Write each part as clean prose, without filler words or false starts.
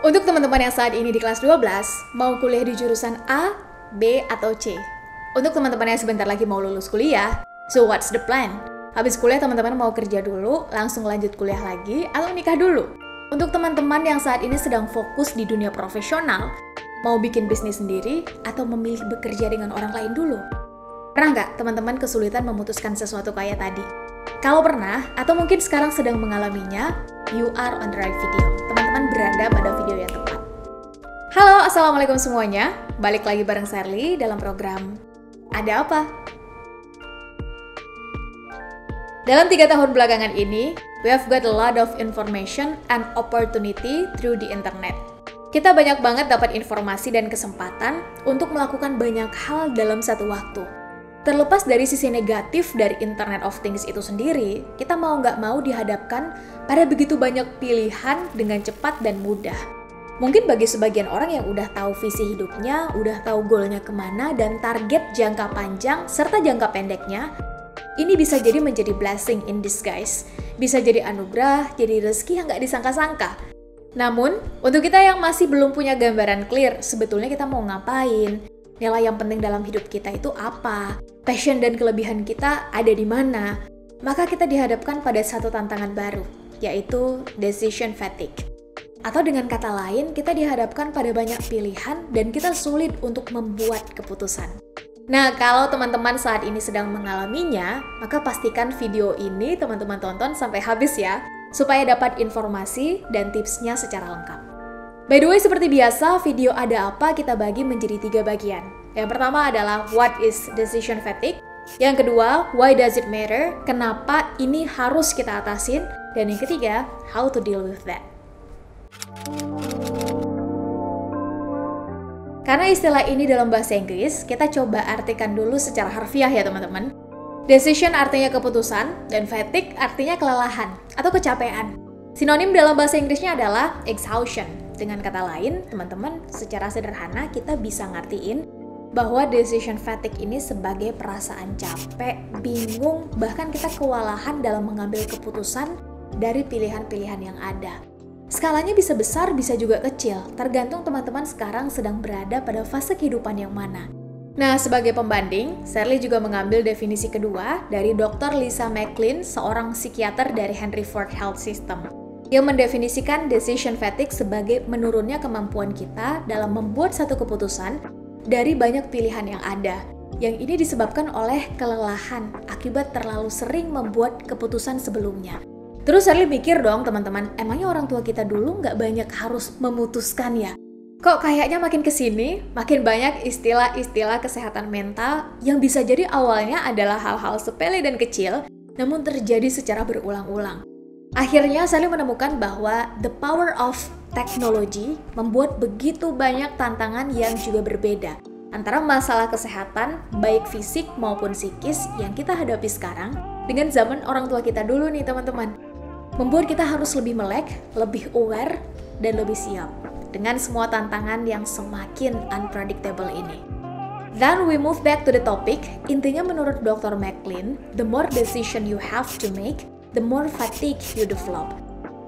Untuk teman-teman yang saat ini di kelas 12, mau kuliah di jurusan A, B, atau C. Untuk teman-teman yang sebentar lagi mau lulus kuliah, so what's the plan? Habis kuliah teman-teman mau kerja dulu, langsung lanjut kuliah lagi, atau nikah dulu? Untuk teman-teman yang saat ini sedang fokus di dunia profesional, mau bikin bisnis sendiri, atau memilih bekerja dengan orang lain dulu? Pernah nggak teman-teman kesulitan memutuskan sesuatu kayak tadi? Kalau pernah, atau mungkin sekarang sedang mengalaminya, you are on the right video. Teman-teman berada pada video yang tepat. Halo, assalamualaikum semuanya. Balik lagi bareng Sherly dalam program Ada Apa? Dalam 3 tahun belakangan ini, we have got a lot of information and opportunity through the internet. Kita banyak banget dapat informasi dan kesempatan untuk melakukan banyak hal dalam satu waktu. Terlepas dari sisi negatif dari Internet of Things itu sendiri, kita mau nggak mau dihadapkan pada begitu banyak pilihan dengan cepat dan mudah. Mungkin bagi sebagian orang yang udah tahu visi hidupnya, udah tahu goalnya kemana, dan target jangka panjang serta jangka pendeknya, ini bisa jadi menjadi blessing in disguise. Bisa jadi anugerah, jadi rezeki yang nggak disangka-sangka. Namun, untuk kita yang masih belum punya gambaran clear, sebetulnya kita mau ngapain? Nilai yang penting dalam hidup kita itu apa? Passion dan kelebihan kita ada di mana? Maka kita dihadapkan pada satu tantangan baru, yaitu decision fatigue. Atau dengan kata lain, kita dihadapkan pada banyak pilihan dan kita sulit untuk membuat keputusan. Nah, kalau teman-teman saat ini sedang mengalaminya, maka pastikan video ini teman-teman tonton sampai habis ya, supaya dapat informasi dan tipsnya secara lengkap. By the way, seperti biasa, video Ada Apa kita bagi menjadi 3 bagian. Yang pertama adalah what is decision fatigue. Yang kedua, why does it matter? Kenapa ini harus kita atasin? Dan yang ketiga, how to deal with that. Karena istilah ini dalam bahasa Inggris, kita coba artikan dulu secara harfiah ya teman-teman. Decision artinya keputusan, dan fatigue artinya kelelahan atau kecapean. Sinonim dalam bahasa Inggrisnya adalah exhaustion. Dengan kata lain, teman-teman, secara sederhana kita bisa ngertiin bahwa decision fatigue ini sebagai perasaan capek, bingung, bahkan kita kewalahan dalam mengambil keputusan dari pilihan-pilihan yang ada. Skalanya bisa besar, bisa juga kecil, tergantung teman-teman sekarang sedang berada pada fase kehidupan yang mana. Nah, sebagai pembanding, Sherly juga mengambil definisi kedua dari Dr. Lisa McLean, seorang psikiater dari Henry Ford Health System, yang mendefinisikan decision fatigue sebagai menurunnya kemampuan kita dalam membuat satu keputusan dari banyak pilihan yang ada. Yang ini disebabkan oleh kelelahan akibat terlalu sering membuat keputusan sebelumnya. Terus Sherly mikir dong teman-teman, emangnya orang tua kita dulu nggak banyak harus memutuskan ya? Kok kayaknya makin kesini, makin banyak istilah-istilah kesehatan mental yang bisa jadi awalnya adalah hal-hal sepele dan kecil, namun terjadi secara berulang-ulang. Akhirnya, Sherly menemukan bahwa the power of technology membuat begitu banyak tantangan yang juga berbeda antara masalah kesehatan, baik fisik maupun psikis yang kita hadapi sekarang dengan zaman orang tua kita dulu nih teman-teman. Membuat kita harus lebih melek, lebih aware, dan lebih siap dengan semua tantangan yang semakin unpredictable ini. Then we move back to the topic. Intinya menurut Dr. McLean, the more decision you have to make, the more fatigue you develop.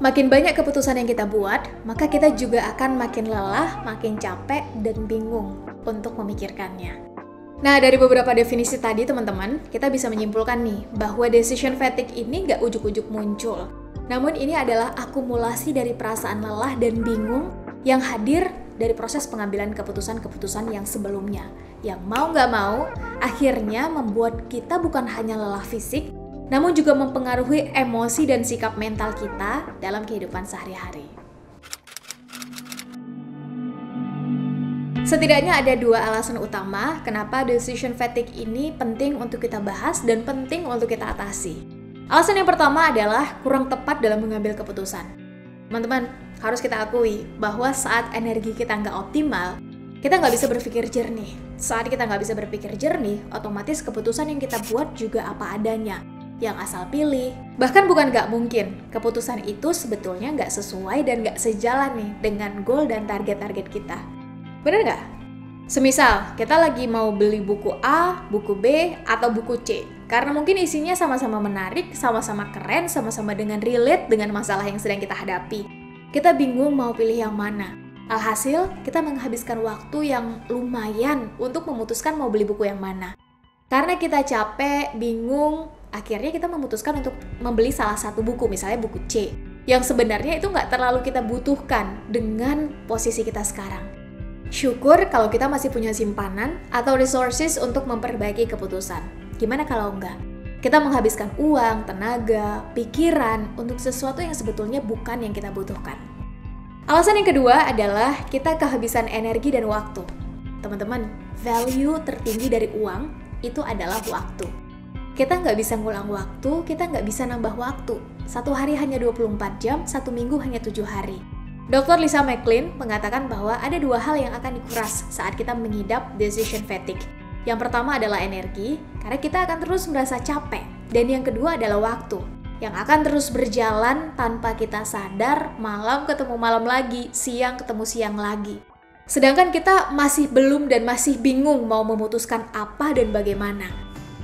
Makin banyak keputusan yang kita buat, maka kita juga akan makin lelah, makin capek, dan bingung untuk memikirkannya. Nah, dari beberapa definisi tadi teman-teman, kita bisa menyimpulkan nih, bahwa decision fatigue ini nggak ujuk-ujuk muncul. Namun ini adalah akumulasi dari perasaan lelah dan bingung yang hadir dari proses pengambilan keputusan-keputusan yang sebelumnya. Yang mau nggak mau, akhirnya membuat kita bukan hanya lelah fisik, namun juga mempengaruhi emosi dan sikap mental kita dalam kehidupan sehari-hari. Setidaknya ada 2 alasan utama kenapa decision fatigue ini penting untuk kita bahas dan penting untuk kita atasi. Alasan yang pertama adalah kurang tepat dalam mengambil keputusan. Teman-teman, harus kita akui bahwa saat energi kita nggak optimal, kita nggak bisa berpikir jernih. Saat kita nggak bisa berpikir jernih, otomatis keputusan yang kita buat juga apa adanya, yang asal pilih. Bahkan bukan nggak mungkin, keputusan itu sebetulnya nggak sesuai dan nggak sejalan nih dengan goal dan target-target kita. Bener nggak? Semisal, kita lagi mau beli buku A, buku B, atau buku C. Karena mungkin isinya sama-sama menarik, sama-sama keren, sama-sama dengan relate dengan masalah yang sedang kita hadapi. Kita bingung mau pilih yang mana. Alhasil, kita menghabiskan waktu yang lumayan untuk memutuskan mau beli buku yang mana. Karena kita capek, bingung, akhirnya kita memutuskan untuk membeli salah satu buku, misalnya buku C, yang sebenarnya itu nggak terlalu kita butuhkan dengan posisi kita sekarang. Syukur kalau kita masih punya simpanan atau resources untuk memperbaiki keputusan. Gimana kalau enggak? Kita menghabiskan uang, tenaga, pikiran untuk sesuatu yang sebetulnya bukan yang kita butuhkan. Alasan yang kedua adalah kita kehabisan energi dan waktu. Teman-teman, value tertinggi dari uang itu adalah waktu. Kita nggak bisa ngulang waktu, kita nggak bisa nambah waktu. Satu hari hanya 24 jam, satu minggu hanya 7 hari. Dr. Lisa McLean mengatakan bahwa ada 2 hal yang akan dikuras saat kita mengidap decision fatigue. Yang pertama adalah energi, karena kita akan terus merasa capek. Dan yang kedua adalah waktu, yang akan terus berjalan tanpa kita sadar, malam ketemu malam lagi, siang ketemu siang lagi. Sedangkan kita masih belum dan masih bingung mau memutuskan apa dan bagaimana.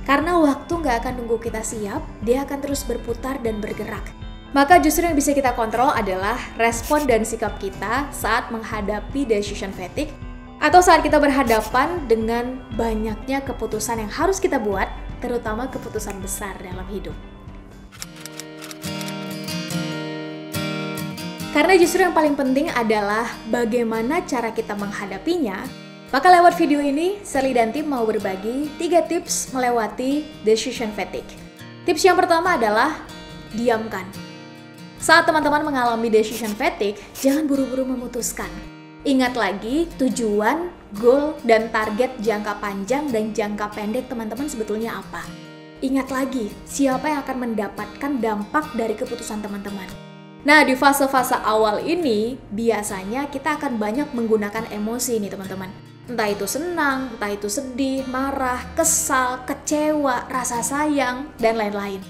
Karena waktu nggak akan nunggu kita siap, dia akan terus berputar dan bergerak. Maka justru yang bisa kita kontrol adalah respon dan sikap kita saat menghadapi decision fatigue, atau saat kita berhadapan dengan banyaknya keputusan yang harus kita buat, terutama keputusan besar dalam hidup. Karena justru yang paling penting adalah bagaimana cara kita menghadapinya, maka lewat video ini, Sally dan tim mau berbagi 3 tips melewati decision fatigue. Tips yang pertama adalah diamkan. Saat teman-teman mengalami decision fatigue, jangan buru-buru memutuskan. Ingat lagi tujuan, goal, dan target jangka panjang dan jangka pendek teman-teman sebetulnya apa. Ingat lagi siapa yang akan mendapatkan dampak dari keputusan teman-teman. Nah, di fase-fase awal ini, biasanya kita akan banyak menggunakan emosi nih teman-teman. Entah itu senang, entah itu sedih, marah, kesal, kecewa, rasa sayang, dan lain-lain.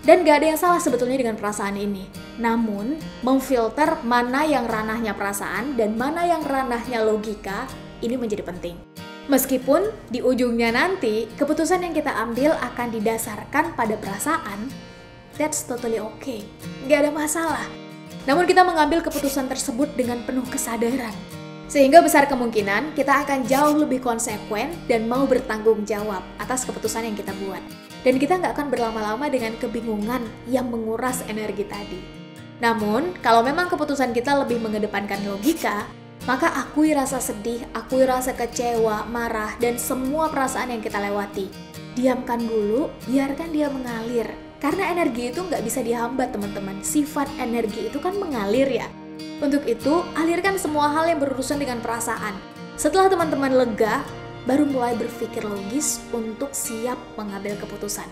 Dan gak ada yang salah sebetulnya dengan perasaan ini. Namun, memfilter mana yang ranahnya perasaan dan mana yang ranahnya logika, ini menjadi penting. Meskipun di ujungnya nanti, keputusan yang kita ambil akan didasarkan pada perasaan, that's totally okay. Gak ada masalah. Namun kita mengambil keputusan tersebut dengan penuh kesadaran. Sehingga besar kemungkinan kita akan jauh lebih konsekuen dan mau bertanggung jawab atas keputusan yang kita buat. Dan kita nggak akan berlama-lama dengan kebingungan yang menguras energi tadi. Namun, kalau memang keputusan kita lebih mengedepankan logika, maka akui rasa sedih, akui rasa kecewa, marah, dan semua perasaan yang kita lewati. Diamkan dulu, biarkan dia mengalir. Karena energi itu nggak bisa dihambat, teman-teman. Sifat energi itu kan mengalir ya. Untuk itu, alirkan semua hal yang berurusan dengan perasaan. Setelah teman-teman lega, baru mulai berpikir logis untuk siap mengambil keputusan.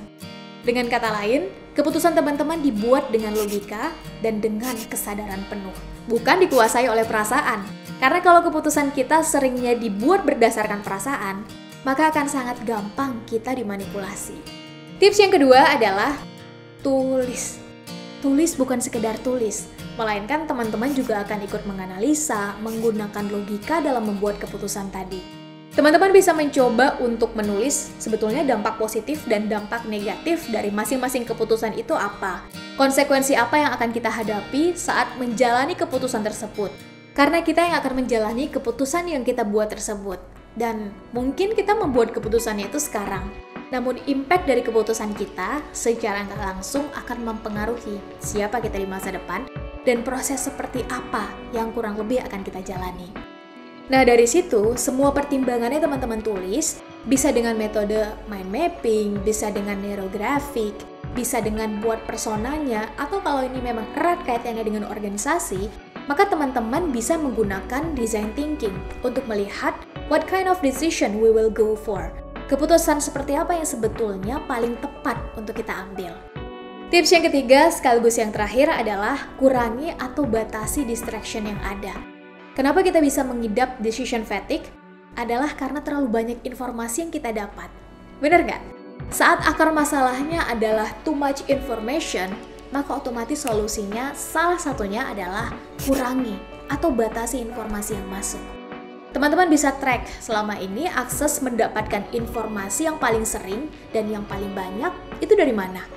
Dengan kata lain, keputusan teman-teman dibuat dengan logika dan dengan kesadaran penuh, bukan dikuasai oleh perasaan. Karena kalau keputusan kita seringnya dibuat berdasarkan perasaan, maka akan sangat gampang kita dimanipulasi. Tips yang kedua adalah tulis. Tulis bukan sekedar tulis, melainkan teman-teman juga akan ikut menganalisa, menggunakan logika dalam membuat keputusan tadi. Teman-teman bisa mencoba untuk menulis sebetulnya dampak positif dan dampak negatif dari masing-masing keputusan itu apa. Konsekuensi apa yang akan kita hadapi saat menjalani keputusan tersebut. Karena kita yang akan menjalani keputusan yang kita buat tersebut. Dan mungkin kita membuat keputusannya itu sekarang. Namun impact dari keputusan kita secara nggak langsung akan mempengaruhi siapa kita di masa depan dan proses seperti apa yang kurang lebih akan kita jalani. Nah, dari situ, semua pertimbangannya teman-teman tulis, bisa dengan metode mind mapping, bisa dengan neurografik, bisa dengan buat personanya, atau kalau ini memang erat kaitannya dengan organisasi, maka teman-teman bisa menggunakan design thinking untuk melihat what kind of decision we will go for. Keputusan seperti apa yang sebetulnya paling tepat untuk kita ambil. Tips yang ketiga sekaligus yang terakhir adalah kurangi atau batasi distraction yang ada. Kenapa kita bisa mengidap decision fatigue? Adalah karena terlalu banyak informasi yang kita dapat. Benar nggak? Saat akar masalahnya adalah too much information, maka otomatis solusinya salah satunya adalah kurangi atau batasi informasi yang masuk. Teman-teman bisa track selama ini akses mendapatkan informasi yang paling sering dan yang paling banyak itu dari mana.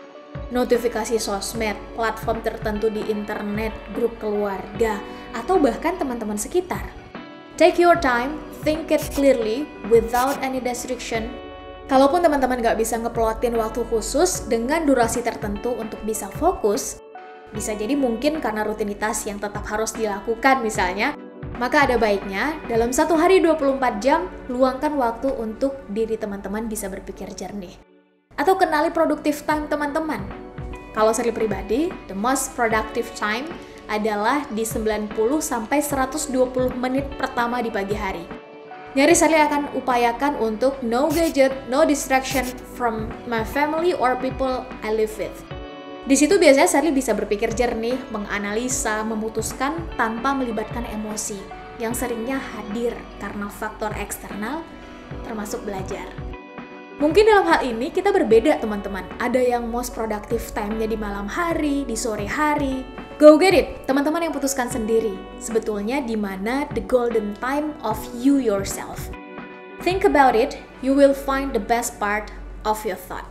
notifikasi sosmed, platform tertentu di internet, grup keluarga, atau bahkan teman-teman sekitar. Take your time, think it clearly, without any restriction. Kalaupun teman-teman nggak bisa ngeplotin waktu khusus dengan durasi tertentu untuk bisa fokus, bisa jadi mungkin karena rutinitas yang tetap harus dilakukan misalnya, maka ada baiknya dalam satu hari 24 jam, luangkan waktu untuk diri teman-teman bisa berpikir jernih. Atau kenali productive time teman-teman. Kalau Sherly pribadi, the most productive time adalah di 90 sampai 120 menit pertama di pagi hari. Nyaris Sherly akan upayakan untuk no gadget, no distraction from my family or people I live with. Di situ biasanya Sherly bisa berpikir jernih, menganalisa, memutuskan tanpa melibatkan emosi yang seringnya hadir karena faktor eksternal, termasuk belajar. Mungkin dalam hal ini kita berbeda teman-teman. Ada yang most productive time-nya di malam hari, di sore hari. Go get it, teman-teman yang putuskan sendiri. Sebetulnya di mana the golden time of you yourself. Think about it, you will find the best part of your thought.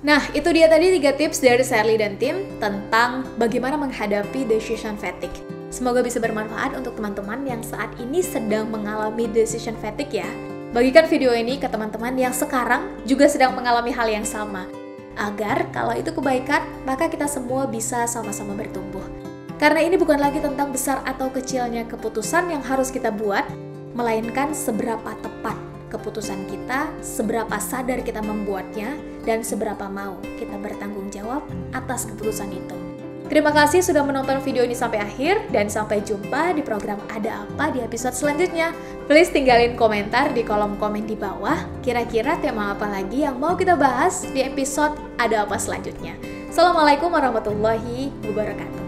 Nah, itu dia tadi 3 tips dari Sherly dan tim tentang bagaimana menghadapi decision fatigue. Semoga bisa bermanfaat untuk teman-teman yang saat ini sedang mengalami decision fatigue ya. Bagikan video ini ke teman-teman yang sekarang juga sedang mengalami hal yang sama. Agar kalau itu kebaikan, maka kita semua bisa sama-sama bertumbuh. Karena ini bukan lagi tentang besar atau kecilnya keputusan yang harus kita buat, melainkan seberapa tepat keputusan kita, seberapa sadar kita membuatnya, dan seberapa mau kita bertanggung jawab atas keputusan itu. Terima kasih sudah menonton video ini sampai akhir, dan sampai jumpa di program Ada Apa di episode selanjutnya. Please tinggalin komentar di kolom komen di bawah, kira-kira tema apa lagi yang mau kita bahas di episode Ada Apa selanjutnya. Assalamualaikum warahmatullahi wabarakatuh.